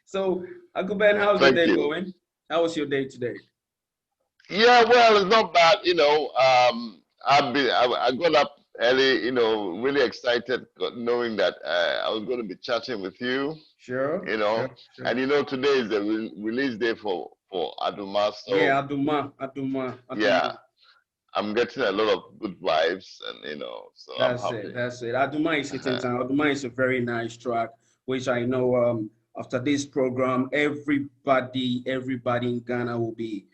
So, Uncle Ben, how's the Thank day you. going? How was your day today? Yeah, well, it's not bad. I got up early. Really excited, knowing that I was going to be chatting with you. Sure, You sure, know, sure. and today is the release day for Aduma. So Yeah, Aduma. yeah, I'm getting a lot of good vibes, and so I'm That's it. happy. That's it. Aduma is hitting Uh-huh. town. Aduma is a very nice track, which I know after this program, everybody in Ghana will be,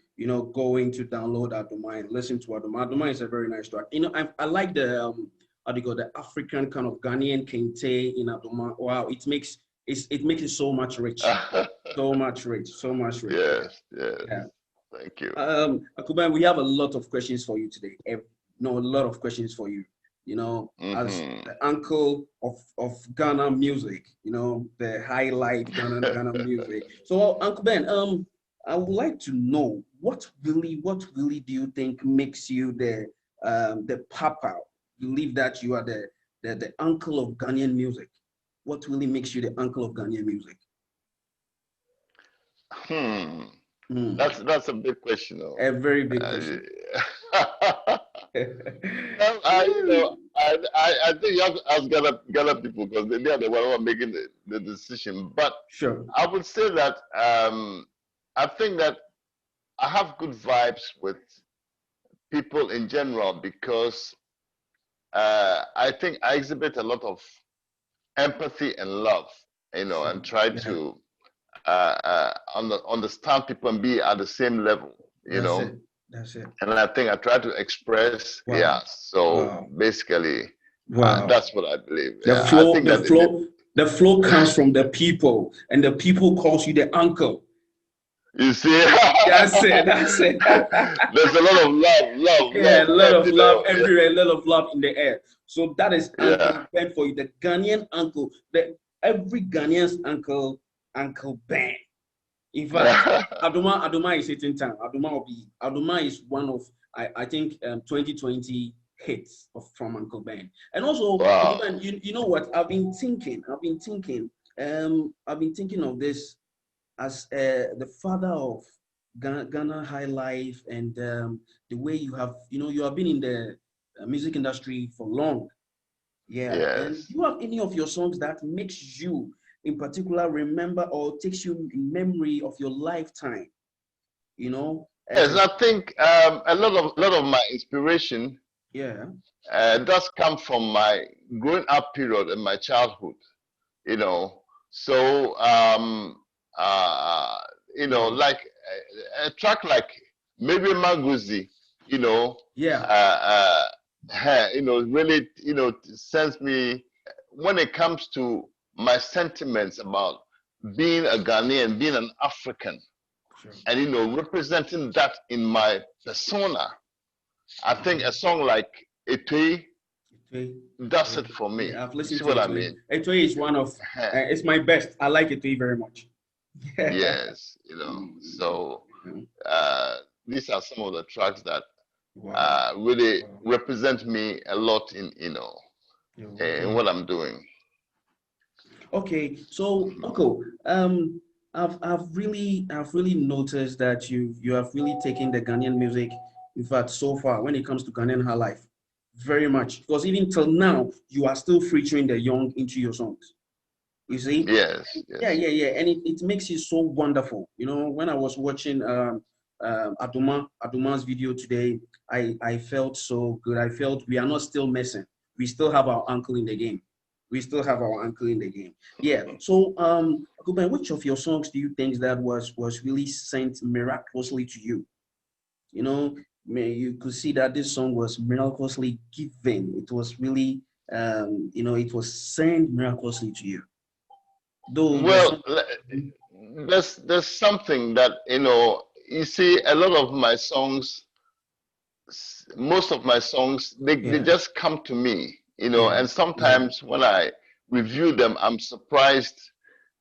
going to download Aduma and listen to Aduma. Aduma is a very nice track. I like the how do you go, the African kind of Ghanaian kente in Aduma. Wow, it makes it so much rich. So much rich, so much rich. Yeah. Yes, yes. Yeah. Thank you. Akuban, we have a lot of questions for you today. No, a lot of questions for you. As Hmm. the uncle of Ghana music, the high life Ghana music. So, Uncle Ben, I would like to know what really do you think makes you the papa? Believe that you are the uncle of Ghanaian music. What really makes you the uncle of Ghanaian music? Hmm. Hmm. That's a big question, though. A very big question. Uh, well, I think you have to ask Ghana people because they are the one who are making the decision. But Sure. I would say that I think that I have good vibes with people in general because I think I exhibit a lot of empathy and love, Sure. and try Yeah, to understand people and be at the same level, that's it. That's it. And I think I try to express, yeah. Wow. So Wow. basically, Wow. that's what I believe. The Yeah, I flow, think the that flow, the flow comes from the people, and the people calls you the uncle. you see, That's it. That's it. there's a lot of love, love, Yeah, love, a lot love. of love everywhere, a lot of love in the air. So that is Yeah. Uncle Ben for you, the Ghanaian uncle. Every Ghanaian's uncle, Uncle Ben. In fact, Yeah. Aduma is hitting town. Aduma is one of I think 2020 hits from Uncle Ben. And also Uncle Wow. Ben, you know what? I've been thinking of this as the father of Ghana high life and the way you have been in the music industry for long. Yeah, and Yes. do you have any of your songs that makes you in particular remember or takes you in memory of your lifetime? You know, Yes, uh, I think a lot of my inspiration yeah, does come from my growing up period and my childhood. You know, so uh, wow, like a track like maybe Maguzi, you know, yeah, really, sends me when it comes to my sentiments about being a Ghanaian, being an African, sure. and representing that in my persona. I think Mhm. a song like Etui Etoy, does it for me. yeah, I've You see listened to what I Etoy. mean? Etoy is one of it's my best. I like Etoy very much. Yes, so uh, these are some of the tracks that Wow, really wow. represent me a lot in in what I'm doing. Okay, so Uncle, I've really noticed that you have really taken the Ghanaian music, in fact, so far when it comes to Ghanaian high life, very much. Because even till now, you are still featuring the young into your songs. You see? Yes, Yeah, yes. yeah, yeah. And it makes it so wonderful. When I was watching Aduma's video today, I felt so good. I felt we are not still messing. We still have our uncle in the game. We still have our uncle in the game. Yeah. So Akuban, which of your songs do you think that was really sent miraculously to you? You could see that this song was miraculously given. It was really it was sent miraculously to you. Though there's Well, some. there's something that you see a lot of my songs, most of my songs, they Yeah, just come to me, yeah, and yeah. sometimes when I review them, I'm surprised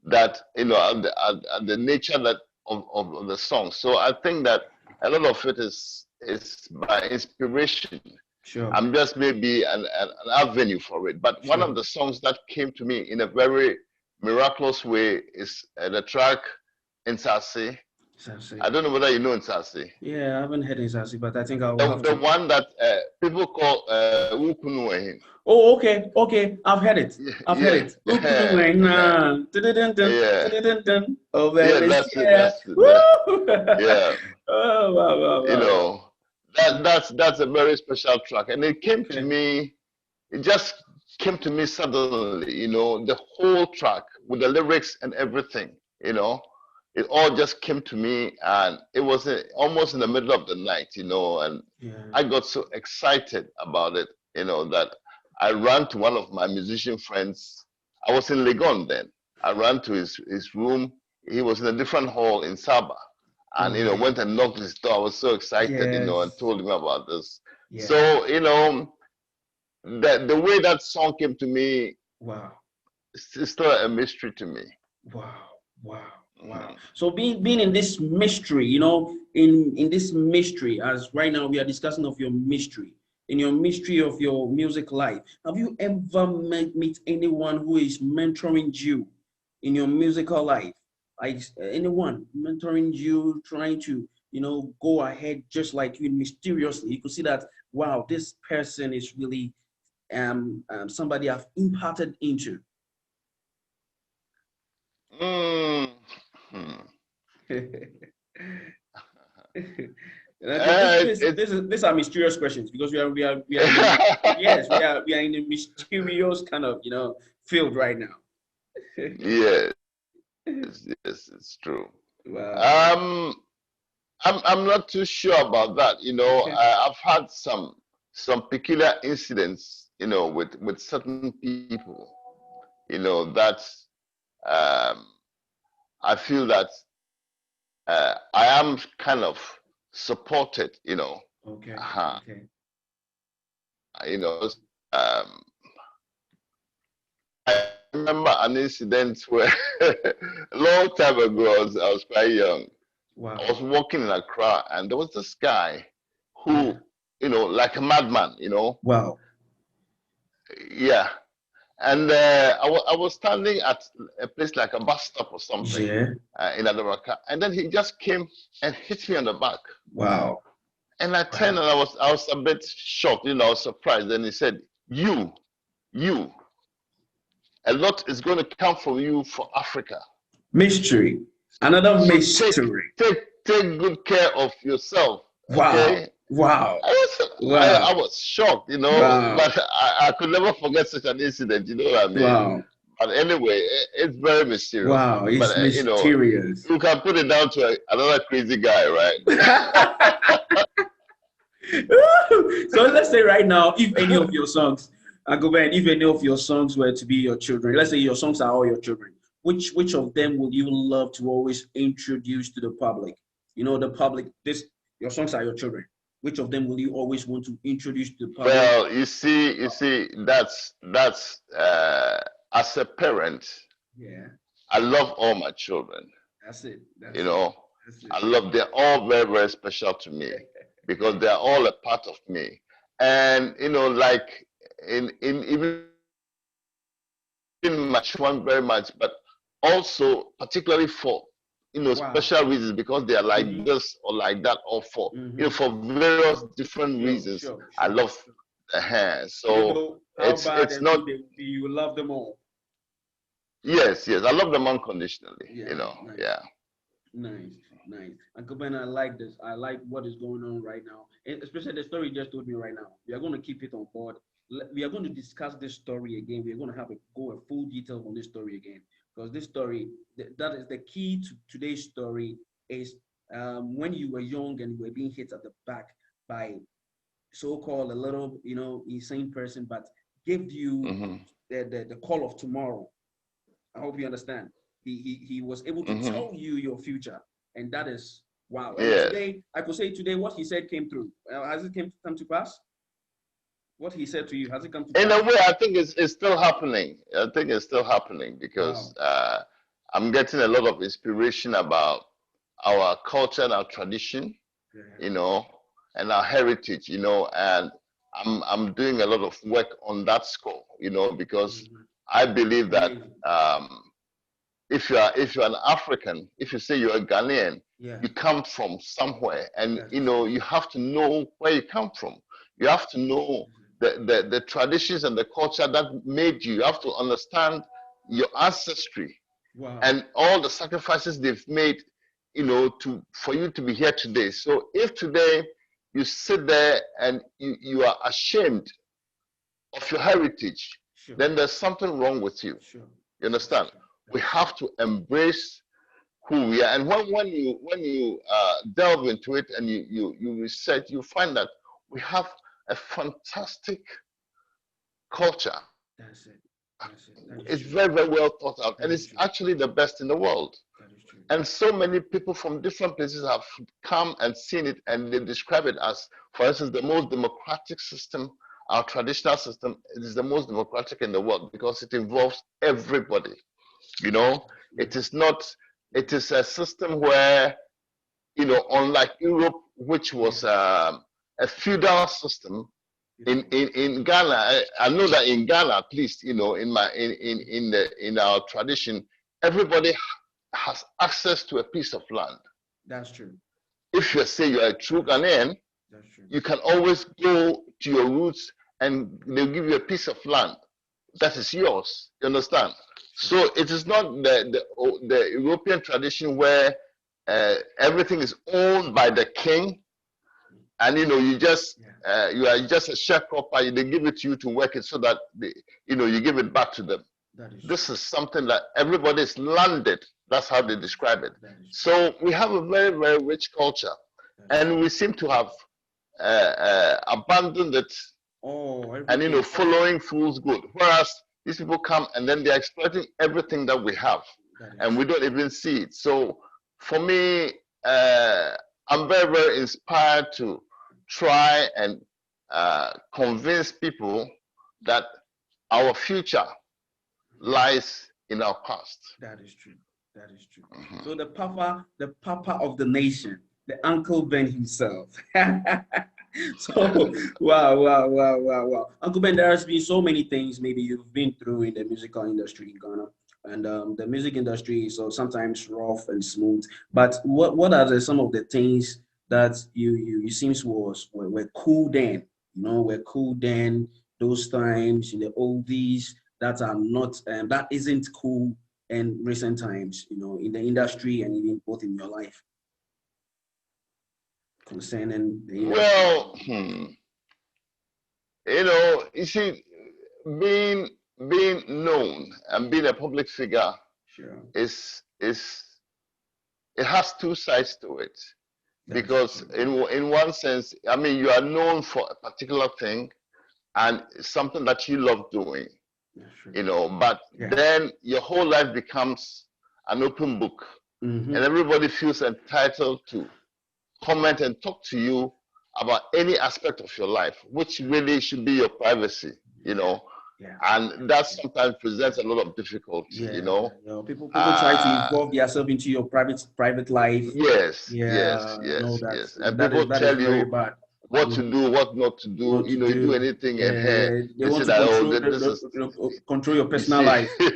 that at the nature that of the song. So I think that a lot of it is by inspiration. Sure, I'm just maybe an avenue for it. But one sure. of the songs that came to me in a very Miraculous Way is the track in Sasi. I don't know whether you know in Sasi. Yeah, I haven't heard in Sasi, but I think I will have The to. one that people call Ukunu. Oh, okay, okay. I've heard it. I've heard it. Oh, Yeah, man, that's it. yeah. That's it. Woo! Yeah. Oh, wow, wow, You wow, wow. know, that's a very special track, and it came to me. It just came to me suddenly. You know, the whole track with the lyrics and everything. You know, it all just came to me, and it was almost in the middle of the night. You know, and I got so excited about it. You know, that I ran to one of my musician friends. I was in Legon then. I ran to his room. He was in a different hall in Saba. And, you know, went and knocked his door. I was so excited, you know, and told him about this. So, you know, the way that song came to me, wow, it's still a mystery to me. Wow, wow, wow. So being in this mystery, you know, in this mystery, as right now we are discussing of your mystery, in your mystery of your music life, have you ever meet anyone who is mentoring you in your musical life? Like anyone mentoring you, trying to, you know, go ahead just like you mysteriously. You could see that, wow, this person is really somebody I've imparted into. Mm. These are mysterious questions because we are yes, we are in a mysterious kind of, you know, field right now. Yes, yes, it's true. Wow. I'm not too sure about that. You know, I've had some peculiar incidents, you know, with certain people, you know, that I feel that I am kind of supported, you know. Okay. Okay. You know, I remember an incident where a long time ago, I was quite young. Wow. I was walking in Accra, and there was this guy who, you know, like a madman, you know. Wow. Yeah. And I was standing at a place like a bus stop or something in Adaraka, and then he just came and hit me on the back. Wow. And I turned and I was a bit shocked, you know, I was surprised. And he said, you, a lot is going to come from you for Africa. Mystery. Another So mystery. Take good care of yourself. Wow. Okay. Wow. I was shocked, you know, but I could never forget such an incident, you know what I mean? Wow. But anyway, it's very mysterious. Wow, it's but, mysterious. You know, you can put it down to another crazy guy, right? So let's say right now, if any of your songs, if any of your songs were to be your children, let's say your songs are all your children, which of them would you love to always introduce to the public? You know, the public, your songs are your children. Which of them will you always want to introduce to the public? Well, you see, that's as a parent, I love all my children. That's it. You know, they're all very, very special to me because they're all a part of me. And you know, like in even much one very much, but also particularly for, you know, special reasons, because they are like this or like that, or for you know, for various different reasons. I love the hair. So it's not, you love them all. Yes, I love them unconditionally. You know, Nice. Uncle Ben, I like this. I like what is going on right now, and especially the story you just told me right now. We are going to keep it on board. We are going to discuss this story again. We are going to have a full detail on this story again, because this story, that is the key to today's story, is when you were young and you were being hit at the back by so-called a little, you know, insane person, but gave you the call of tomorrow. I hope you understand. He was able to tell you your future, and that is wow. And today, I could say today what he said came through. Has it come to pass? What he said to you, has it come to pass? In a way, I think it's still happening. I think it's still happening because I'm getting a lot of inspiration about our culture and our tradition, you know, and our heritage, you know, and I'm doing a lot of work on that score, you know, because I believe that if you're an African, if you say you're a Ghanaian, Yeah. you come from somewhere, and That's you know you have to know where you come from. You have to know the traditions and the culture that made you. You have to understand your ancestry wow. and all the sacrifices they've made, you know, for you to be here today. So if today you sit there and you are ashamed of your heritage, Sure. then there's something wrong with you. Sure. You understand? Sure. We have to embrace who we are. And when you delve into it and you research, you find that we have a fantastic culture. That's it. That's it. That is It's true. very, very well thought out, That and is it's true. actually the best in the world. That is true. And so many people from different places have come and seen it, and they describe it as, for instance, the most democratic system. Our traditional system is the most democratic in the world because it involves everybody. You know, it is not. It is a system where, you know, unlike Europe, which was a feudal system, in Ghana, I know that in Ghana, at least, you know, in our tradition, everybody has access to a piece of land. That's true. If you say you're a true Ghanaian, That's true. you can always go to your roots and they'll give you a piece of land that is yours. You understand? So it is not the European tradition where everything is owned by the king, and you know you are just a sharecropper. They give it to you to work it so that you know you give it back to them. This is something that everybody is landed. That's how they describe it. So we have a very, very rich culture, and we seem to have abandoned it. And you know, following fool's good. Whereas these people come and then they're exploiting everything that we have, and we don't even see it. So for me, I'm very, very inspired to try and convince people that our future lies in our past. That is true. That is true. So the papa of the nation, the Uncle Ben himself. So wow. Uncle Ben, there has been so many things maybe you've been through in the musical industry in Ghana. And the music industry is sometimes rough and smooth. But what are some of the things that you seems were cool then? You know, were cool then, those times in the oldies that are not that isn't cool in recent times, you know, in the industry and even both in your life concerning the industry. Well, you know, you see, being known and being a public figure is it has two sides to it. Because in one sense, I mean, you are known for a particular thing and something that you love doing, you know, but then your whole life becomes an open book, and everybody feels entitled to comment and talk to you about any aspect of your life, which really should be your privacy, you know. And that sometimes presents a lot of difficulty, you know. People try to involve themselves into your private life. Yes. And people tell you what to do, what not to do. You know, you do anything, and they want to control your personal life. For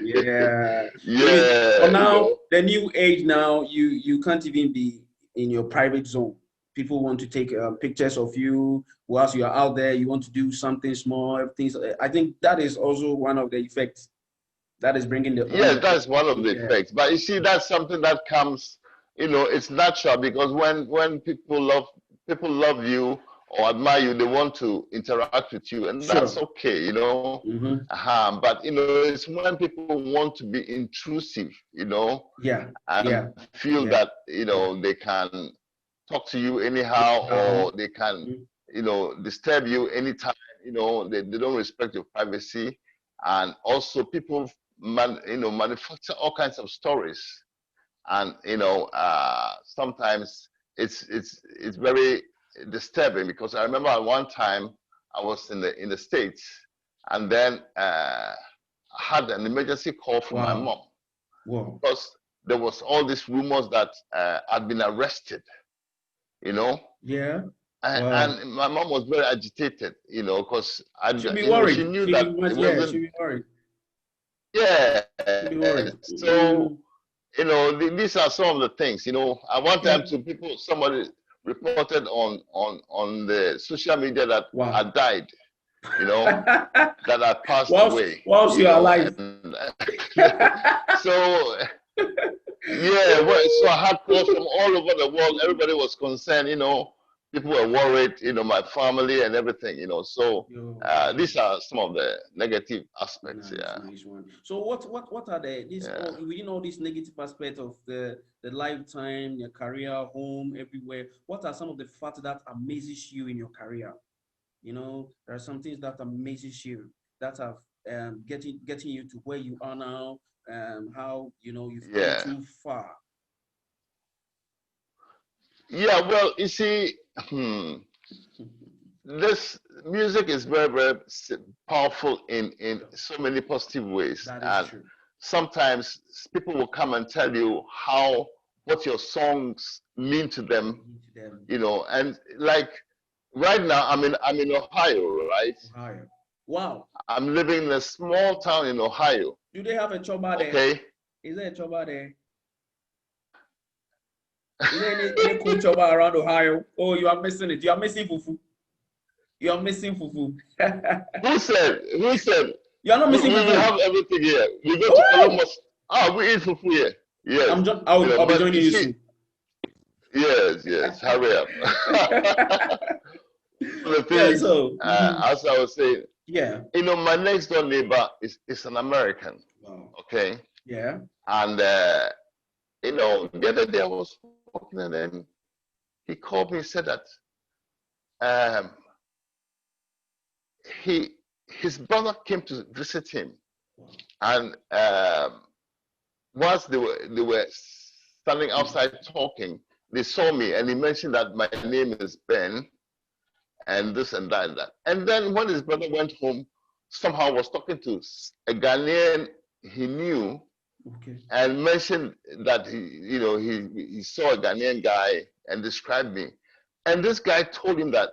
now, the new age now, you can't even be in your private zone. People want to take pictures of you whilst you are out there. You want to do something small, things. I think that is also one of the effects that is bringing the. Yes, that's one of the effects. But you see, that's something that comes. You know, it's natural because when people love you or admire you, they want to interact with you, and that's okay. You know. But you know, it's when people want to be intrusive. You know. And feel that you know they can talk to you anyhow, or they can, you know, disturb you anytime. You know, they don't respect your privacy, and also people, manufacture all kinds of stories, and you know, sometimes it's very disturbing because I remember at one time I was in the States, and then I had an emergency call from my mom because there was all these rumors that I'd been arrested. You know? And my mom was very agitated, you know, because she knew that it wasn't. She'd be worried. Yeah. So you know, these are some of the things. You know, at one time, somebody reported on the social media that I died. You know, that I passed away. Whilst you're alive. So. Yeah, well, so I had calls from all over the world. Everybody was concerned, you know. People were worried, you know, my family and everything, you know. So these are some of the negative aspects. Nice one. So what are within all these negative aspects of the lifetime, your career, home, everywhere? What are some of the factors that amazes you in your career? You know, there are some things that amazes you that have getting you to where you are now. How you know you've come too far. Yeah, well, you see, this music is very, very powerful in so many positive ways. That is true. Sometimes people will come and tell you what your songs mean to them, you know. And like right now, I'm in Ohio, right? Ohio. Wow. I'm living in a small town in Ohio. Do they have a choba there? Okay. Is there a choba there? Is there any cool choba around Ohio? Oh, you are missing it. You are missing fufu. You are missing fufu. Who said? You are not missing fufu. We have everything here. We go to Columbus. We eat fufu here. Yes. I'll be joining you soon. Yes. Hurry up. The thing is, as I was saying, you know, my next door neighbor is an American. Wow. Okay. Yeah. And you know, the other day I was walking and then he called me and said that his brother came to visit him, and once they were standing outside talking, they saw me and he mentioned that my name is Ben and this and that and that. And then when his brother went home, somehow was talking to a Ghanaian he knew, and mentioned that he saw a Ghanaian guy and described me. And this guy told him that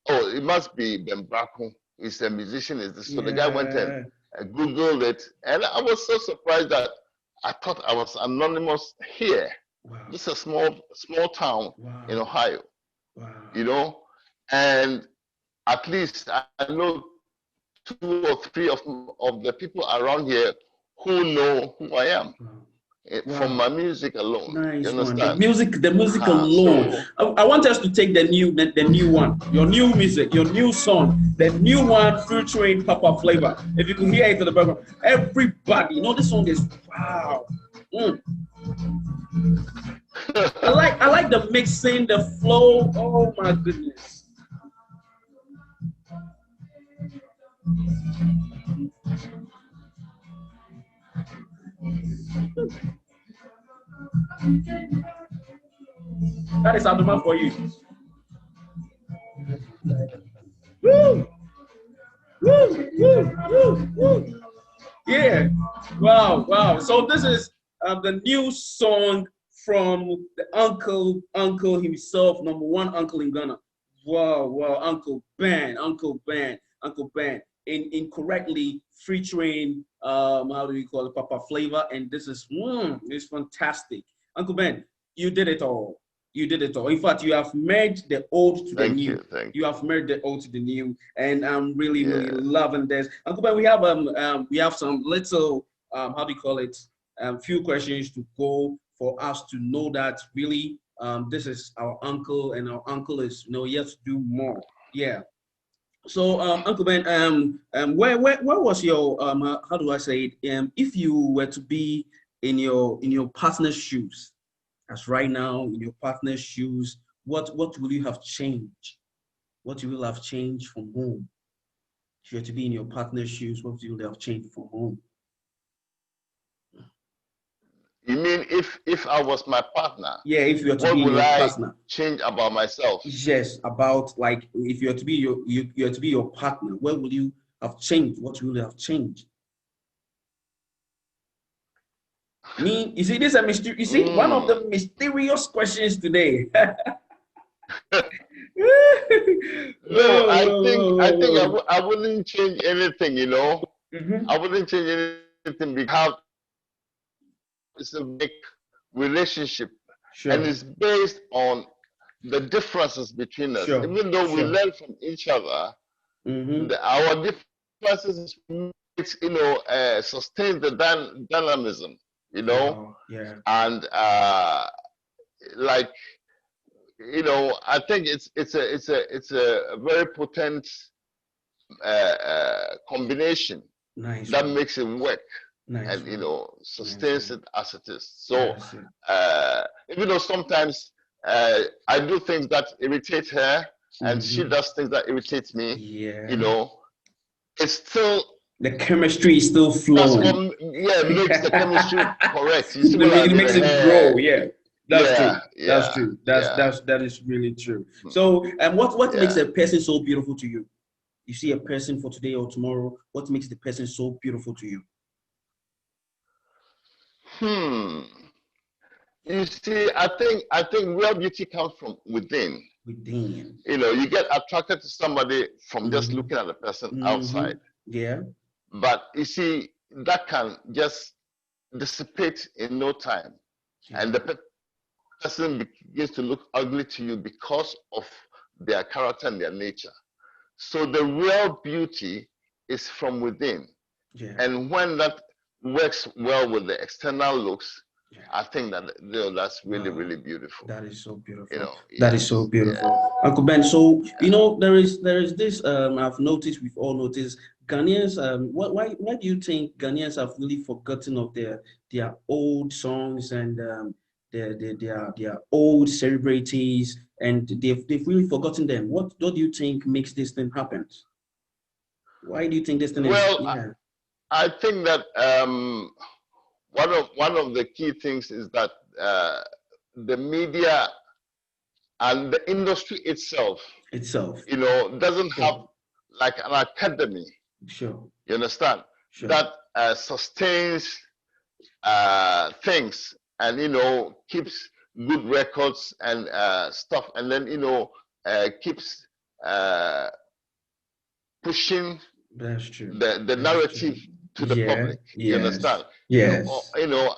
it must be Ben Brako. He's a musician. So the guy went and Googled it. And I was so surprised that I thought I was anonymous here. Wow. This is a small town in Ohio. Wow. You know, and at least I know 2 or 3 of the people around here who know who I am. From my music alone. Nice. You understand? The music alone. So, I want us to take the new one, your new music, your new song, the new one featuring Papa Flavor. If you can hear it in the background, everybody, you know this song is wow. I like the mixing, the flow. Oh my goodness. That is Abdullah for you. Woo! Woo! Woo! Woo! Woo! Yeah. Wow. So this is the new song from the uncle himself, #1 uncle in Ghana. Wow. Uncle Ben. Incorrectly featuring how do we call it, Papa Flavor, and this is it's fantastic. Uncle Ben, you did it all. In fact, you have merged the old to the new. You have merged the old to the new, and I'm really loving this. Uncle Ben, we have some little how do you call it, few questions to go for us to know that really this is our uncle, and our uncle is yet to do more. Yeah. So, Uncle Ben, where was your how do I say it? If you were to be in your partner's shoes, as right now in your partner's shoes, what will you have changed? What you will have changed from home? If you were to be in your partner's shoes, what you will have changed from home? You mean if I was my partner? Yeah, if you were to be your partner. Change about myself? Yes, about like if you were to be your partner, what would you have changed? What will you have changed? You see, this is a mystery. You see, one of the mysterious questions today. No, I think I wouldn't change anything. I wouldn't change anything because is a big relationship, Sure. and it's based on the differences between us. Sure. Even though we learn from each other, our differences, sustain the dynamism, you know. Yeah. And like, you know, I think it's a very potent combination that makes it work. And you know, sustains it as it is. So even though sometimes I do things that irritate her, and she does things that irritate me, you know, it's still, the chemistry is still flowing. Makes the chemistry correct. You see what it makes it grow. That's true. That's true. That is really true. So, and what makes a person so beautiful to you? You see a person for today or tomorrow. What makes the person so beautiful to you? You see, I think real beauty comes from within. Within. You know, you get attracted to somebody from just looking at the person outside. Yeah. But you see, that can just dissipate in no time. And the person begins to look ugly to you because of their character and their nature. So the real beauty is from within. And when that works well with the external looks, I think that that's really, really beautiful. That is so beautiful. You know, that is so beautiful. Uncle Ben, so you know there is this I've noticed, we've all noticed, Ghanaians, why do you think Ghanaians have really forgotten of their old songs and their old celebrities, and they've really forgotten them? What do you think makes this thing happen? Why do you think this thing is? I think that one of the key things is that the media and the industry itself, you know, doesn't have like an academy. You understand? That sustains things, and you know, keeps good records and stuff, and then you know, keeps pushing the narrative to the public. You understand? You know,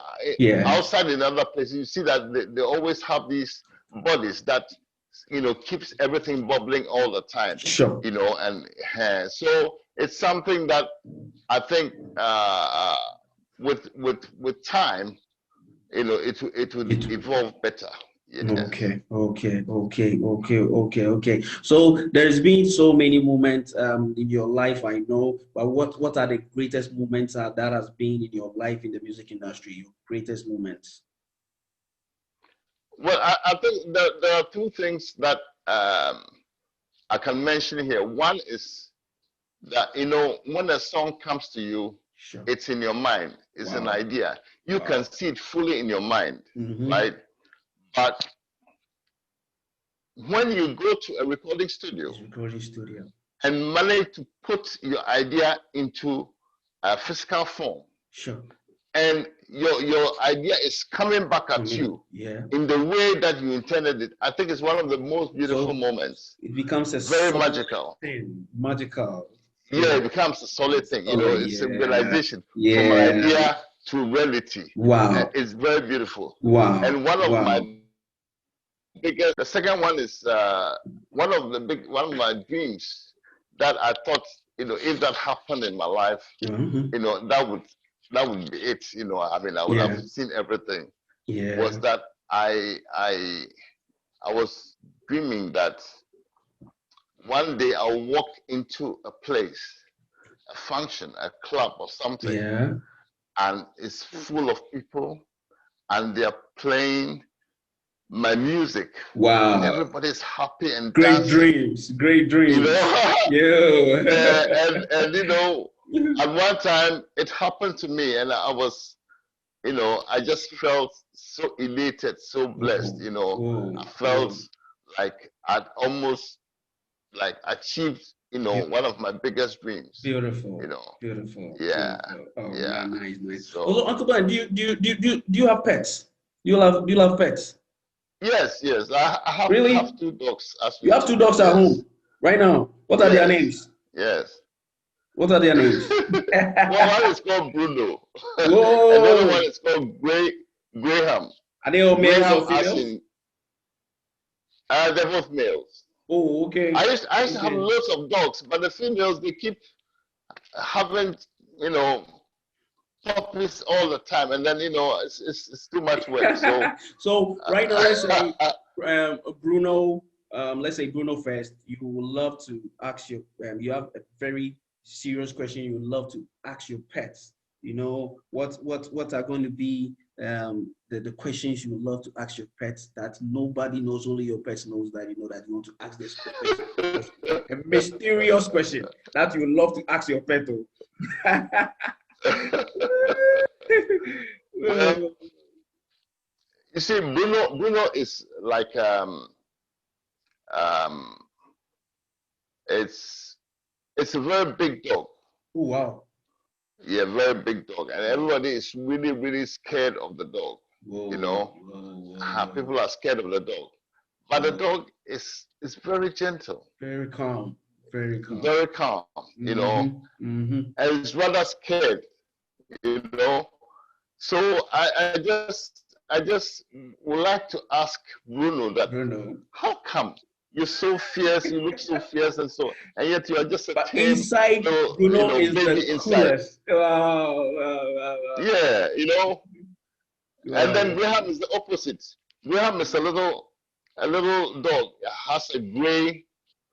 outside in other places, you see that they always have these bodies that, you know, keeps everything bubbling all the time. You know, and so it's something that I think with time, you know, it would evolve better. Okay. So there's been so many moments in your life, I know, but what are the greatest moments that has been in your life in the music industry? Your greatest moments? Well, I think there are two things that I can mention here. One is that, you know, when a song comes to you, it's in your mind. It's an idea. You can see it fully in your mind, right? But when you go to a recording studio and manage to put your idea into a physical form, and your idea is coming back at you in the way that you intended it, I think it's one of the most beautiful moments. It becomes a very magical. It becomes a solid thing. You know, it's a realization from an idea to reality. It's very beautiful. And one of my biggest, the second one is one of my dreams that I thought, you know, if that happened in my life, you know, that would be it. You know, I mean, I would have seen everything. Was that I was dreaming that one day I'll walk into a place, a function, a club or something, and it's full of people, and they're playing my music. And everybody's happy and dancing. Great dreams. You know? and you know, at one time it happened to me, and I was, you know, I just felt so elated, so blessed. You know, I felt like I'd almost like achieved, you know, one of my biggest dreams. Beautiful. You know. Beautiful. Yeah. Beautiful. Nice. So, also, Uncle Ben, do you have pets? Do you love pets? Yes. I have, really? have two dogs. You have two dogs at home right now. What are their names? Yes. What are their names? Well, one is called Bruno. And the other one is called Graham. Are they all males or Graham as females? in, they're both males. Oh, okay. I used to have lots of dogs, but the females, they keep having, you know, puppies all the time, and then, you know, it's too much work. So so right now, let's say Bruno, let's say Bruno first. You would love to ask your you have a very serious question you would love to ask your pets. You know what are going to be the questions you would love to ask your pets that nobody knows, only your pets knows, that you know that you want to ask this question. A mysterious question that you would love to ask your pet. well, you see, Bruno is like it's a very big dog. Oh, wow. Yeah, very big dog, and everybody is really, really scared of the dog. Whoa, you know, whoa. People are scared of the dog, but the dog is very gentle, very calm, very calm, very calm. You know, and it's rather scared. You know, so I just would like to ask Bruno that how come you're so fierce, you look so fierce and so, and yet you are just a tame inside, little, Bruno is baby the inside. Coolest. Wow. Yeah, you know. Wow. And then Graham is the opposite. Graham is a little dog, has a gray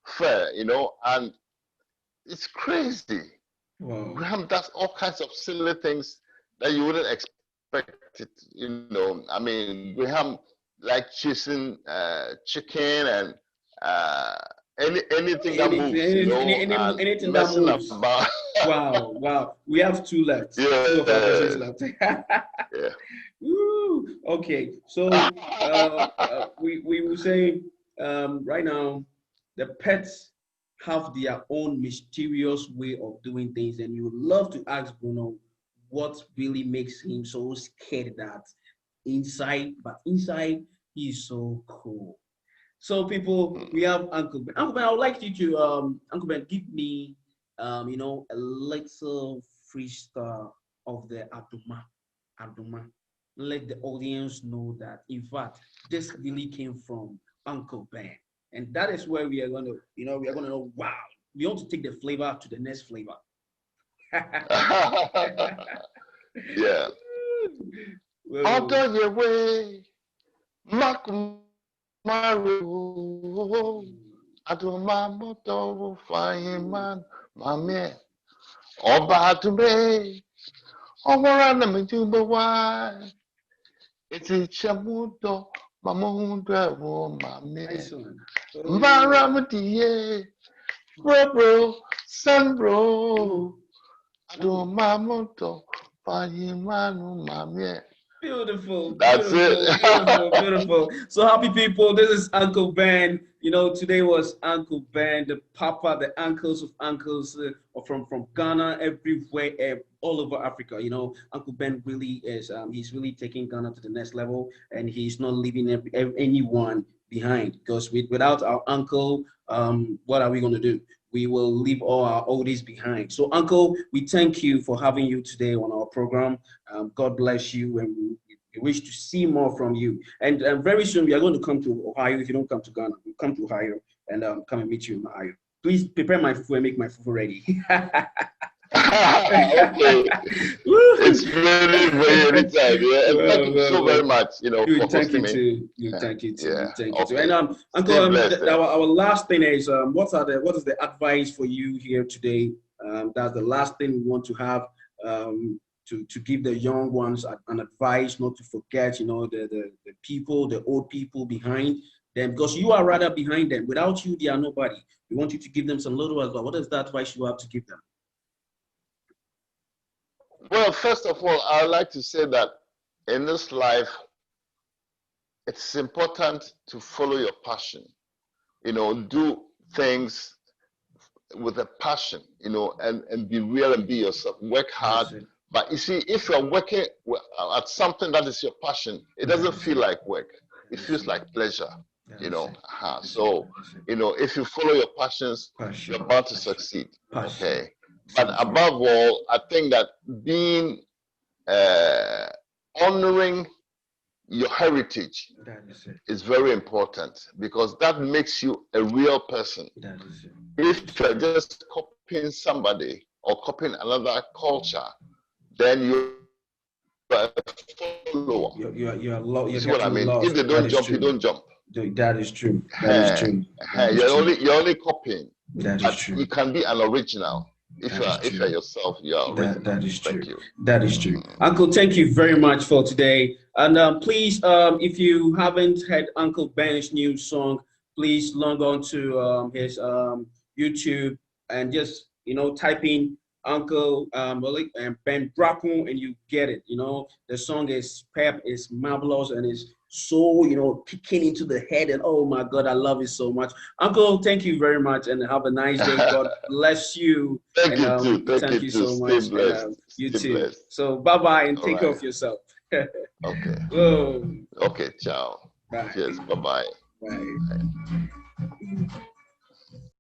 fur, you know, and it's crazy. Wow. Graham does all kinds of silly things that you wouldn't expect it, you know. I mean, Graham like chasing chicken and anything that moves, you know, anything that moves. About. Wow. We have two left. Yeah. 2 of our questions left. Yeah. Woo. Okay, so we will say right now the pets have their own mysterious way of doing things, and you would love to ask Bruno what really makes him so scared that inside he's so cool. So people, we have Uncle Ben. Uncle Ben, I would like you to Uncle Ben, give me you know, a little freestyle of the Aduma. Let the audience know that in fact this really came from Uncle Ben. And that is where we are going to, you know, know, wow, we want to take the flavor to the next flavor. Yeah. Out of your way, Makumaru, Adumamoto, Fireman, Mamie, Oba to me, Omarana Majuba, it's a Chamuto, Mamunda, Mamie, Maramati, bro, son, bro, Adumamoto, Fireman, Mamie. Beautiful. That's it. Beautiful. So happy people. This is Uncle Ben. You know, today was Uncle Ben, the papa, the uncles of uncles from Ghana, everywhere, all over Africa. You know, Uncle Ben really is. He's really taking Ghana to the next level, and he's not leaving anyone behind. Because without our uncle, what are we going to do? We will leave all our oldies behind. So, Uncle, we thank you for having you today on our program. God bless you, and we wish to see more from you. And very soon, we are going to come to Ohio. If you don't come to Ghana, we'll come to Ohio and come and meet you in Ohio. Please prepare my food and make my food ready. Okay. It's really very anytime. Yeah. And thank you so very much, you know, for hosting me. Thank you too. Yeah. Thank you too. And Uncle, our last thing is what is the advice for you here today? That's the last thing we want to have to give the young ones an advice, not to forget, you know, the people, the old people behind them, because you are rather behind them. Without you, they are nobody. We want you to give them some little advice. What is the advice you have to give them? Well, first of all, I'd like to say that in this life, it's important to follow your passion. You know, do things with a passion, you know, and be real and be yourself. Work hard. But you see, if you're working at something that is your passion, it doesn't feel like work. It feels like pleasure, you know. So, you know, if you follow your passions, you're bound to succeed. Okay. But above all, I think that being honoring your heritage That is it. is very important, because that makes you a real person. That is it. If you're just copying somebody or copying another culture, then you're a follower. You see what I mean? Lost. If they don't jump, you don't jump. That is true. That is true. You're only copying. That is true. You can be an original. If you're yourself, you are original. That is true. Thank you. That is true. Uncle, thank you very much for today. And please, if you haven't heard Uncle Ben's new song, please log on to his YouTube and just type in Uncle Ben Brako and you get it. The song is pep, is marvelous, and it's so kicking into the head, and oh my God, I love it so much. Uncle, thank you very much and have a nice day. God bless you. Thank you too. Thank you so much. Stay blessed. You Stay too. Blessed. So bye-bye and All take right. care of yourself. Okay. Whoa. Okay, ciao. Bye. Cheers. Bye-bye. Bye.